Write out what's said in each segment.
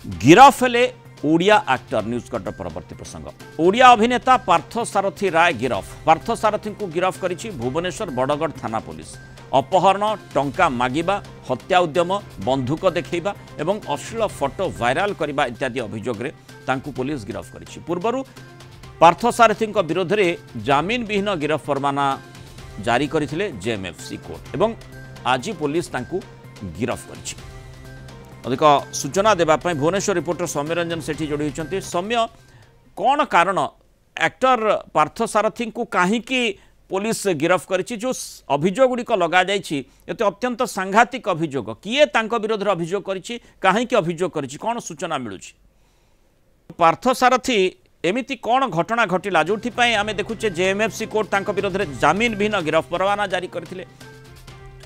गिरफ हेले Odia actor news cutter परवर्ती प्रसंग ओडिया अभिनेता पार्थ सारथी राय गिरफ पार्थ सारथी को गिरफ करिछि भुवनेश्वर बड़गढ़ थाना पुलिस अपहरण टंका मागिबा हत्या उद्यम बंधुक देखैबा एवं अश्लील फोटो वायरल करने इत्यादि अभियोग रे तांकु पुलिस गिरफ करिछि पूर्वरु पार्थ सारथी विरोध में जमीन विहीन गिरफ परवाना जारी करथिले जेएमएफसी कोर्ट एवं आज पुलिस तांकु गिरफ करिछि। अधिक सूचना देवाई भुवनेश्वर रिपोर्टर सौम्य रंजन सेठी जोड़ी होती। सौम्य कौन कारण एक्टर पार्थ सारथी को कहीं पुलिस गिरफ करिछि जो अभियोग गुड़िक लगा जाइछि एते अत्यंत सांघातिक अभियोग किए तांको विरोध अभियोग करिछि कहीं अभियोग करिछि कौन सूचना मिलुछि पार्थ सारथी एमिति कौन घटना घटिला जो आम देखुचे जेएमएफसी कोर्ट तांको विरोध में जमीन विहीन गिरफ परवाना जारी करथिले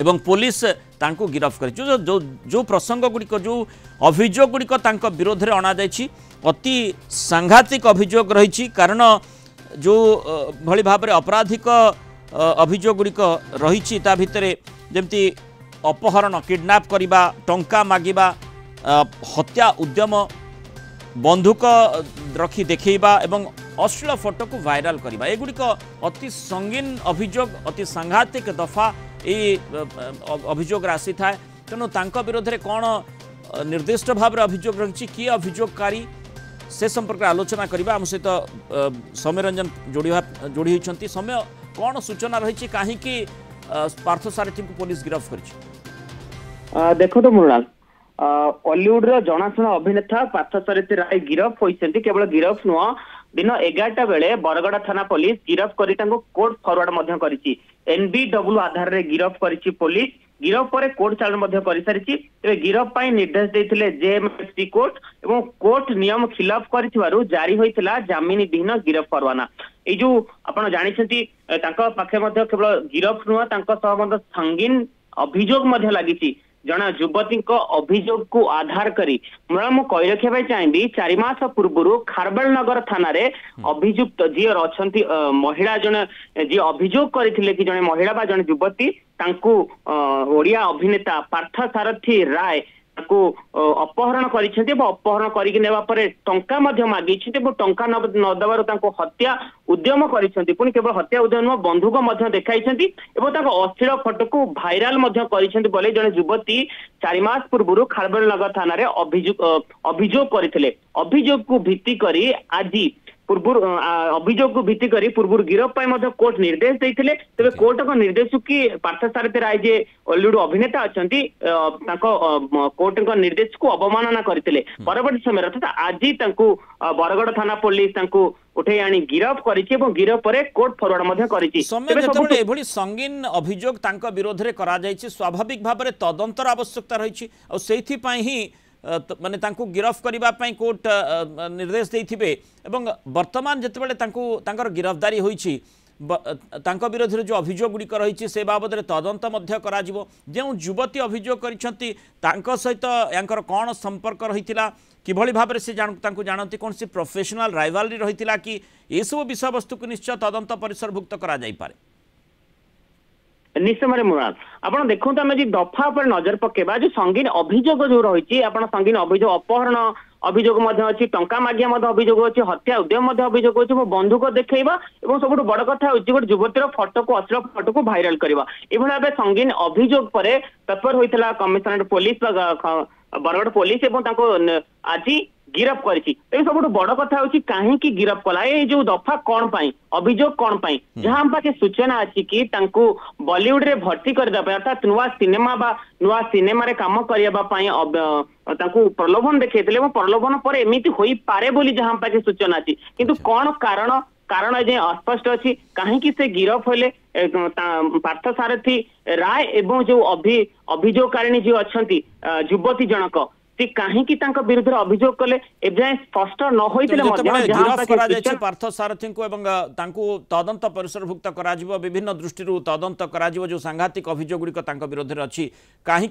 एवं पुलिस तांको गिरफ कर जो, जो, जो प्रसंग गुड़िक जो अभियोग गुड़िक तांको विरोध में अणा जाइछि अति सांघातिक अभियोग रही कारण जो भली भाव में आपराधिक अभियोग गुड़िक रही भितर जमती अपहरण किडनैप करवा टंका मागिबा हत्या उद्यम बंधुक रखी देखा एवं अश्लील फोटो को वायरल करवा एगुड़िक अति संगीन अभियोग अति सांघातिक दफा ये अभियोग राशि था तेणु तांको विरोध में कौन निर्दिष्ट भाव में अभियोग रही किए अभियोगकारी से संपर्क में आलोचना करवा आम सहित सौम्य रंजन जोड़ी होती। सौम्य कौन सूचना रही कहीं पार्थ सारथी को पुलिस गिरफ कर देखो तो मृणाल हॉलीवुड जनाशुना अभिनेता पार्थ सारथी राय गिरफ होती केवल गिरफ नुह दिन 11टा बेले बरगड़ थाना पुलिस गिरफ कर कोर्ट फरवर्ड करिछि एनबीडब्ल्यू आधार रे गिरफ करिछि पुलिस गिरफ पर कोर्ट चालान कर सारी गिरफ पर निर्देश देते जेएमएफसी कोर्ट एवं कोर्ट नियम खिलाफ कर जारी होता जमीन विहीन गिरफ परवाना ये जो आप जानते पाखे केवल गिरफ नुह संगीन अभियोग लगी जड़े युवती अभियोग को आधार करी मैं कही रखा चाहिए 4 मास पूर्व खारबेल नगर थाना रे अभियुक्त जी अच्छा महिला जड़े जी अभियोग करते कि जड़े महिला बा जड़े युवती ओडिया अभिनेता पार्थ सारथी राय अपहरण अपहरण करने टंका मागी टंका नदबार हत्या उद्यम करी केवल हत्या उद्यम बंधुक देखाई अश्लील फोटो को भाइराल बोले जड़े युवती 4 मास पूर्व खारबेल नगर थाना रे अभियोग करते अभियोग को भित्ति करी आज पूर्व अभियोग को भित्ति करी पूर्व गिरफ पर कोर्ट निर्देश देते तेज कोर्ट का निर्देश कि पार्थ सारथी राय जे हॉलीवुड अभिनेता अच्छा कोर्ट निर्देश को अवमानना करते परवर्ती समय अर्थात आज बरगड़ थाना पुलिस उठे आनी गिरफ करिछि गिरफ पर कोर्ट फरवर्ड करिछि संगीन अभियोग तांको विरोध रे करा जायछि स्वाभाविक भाव में तदंतर आवश्यकता रही ही माने तांको गिरफ करने कोर्ट निर्देश देथिबे एवं वर्तमान जितेबाला तांकर गिरफ्तारी होईछि तांको विरोध में जो अभियोग गुड़िक रही से बाबद तदंत जो युवती अभियोग करिसेंती तांको सहित यांकर कौन संपर्क रही किभली भाव में से जानती कौन सी प्रोफेशनल राइवलरी रही कि ये सब विषय वस्तु को निश्चय तदंत परिसरभुक्त करा जाई पारे निश्चय मृणाल आप देखो आम जो दफा पर नजर पकेबा जो संगीन अभियोग जो रही संगीन अभियोग अपहरण अभियोग अच्छी टंका मागिया अभियोग अच्छी हत्या उद्यम अभियोग अच्छी बंधुक देखा सब बड़ कथा गोटे युवतीर फोटो को अश्लील फोटो को भाइराल करवा भाव संगीन अभियोग पर पेपर होता कमिशनरेट पुलिस बरगड़ पुलिस आज गिरफ करिछि सब बड़ कथा होछि कहीं गिरफ कला ये जो दफा कौन पाई अभियोग कौन पाई जहां हम पाखे सूचना अच्छी कि तांको बॉलीवुड रे भर्ती करदा अर्थात नुआ सिनेमा बा नुआ सिनेमा रे काम करिया पई तांको प्रलोभन देखैतले प्रलोभन पर एमिति होई पारे बोली जहां पाखे सूचना अच्छी किंतु कौन कारण अस्पष्ट अच्छी कहीं से गिरफ होले पार्थ सारथी राय एवं जो अभियोगकारिणी जो अच्छा युवती जनक सी कहीं विरुद्ध अभियोग कले एजाए स्पष्ट न होइतिले पार्थ सारथी को एवं तदंत परिसरभुक्त करा जिवो विभिन्न दृष्टि तदंत करा जिवो जो सांघातिक अभियोग गुड़िक विरोध में अच्छी कहीं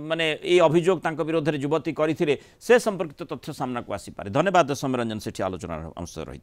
माने ये अभियोग विरोध में युवती करथिले से संपर्कित तथ्य सामना को आसी पारे। धन्यवाद सौम्य रंजन सेठी आलोचना अंश रही।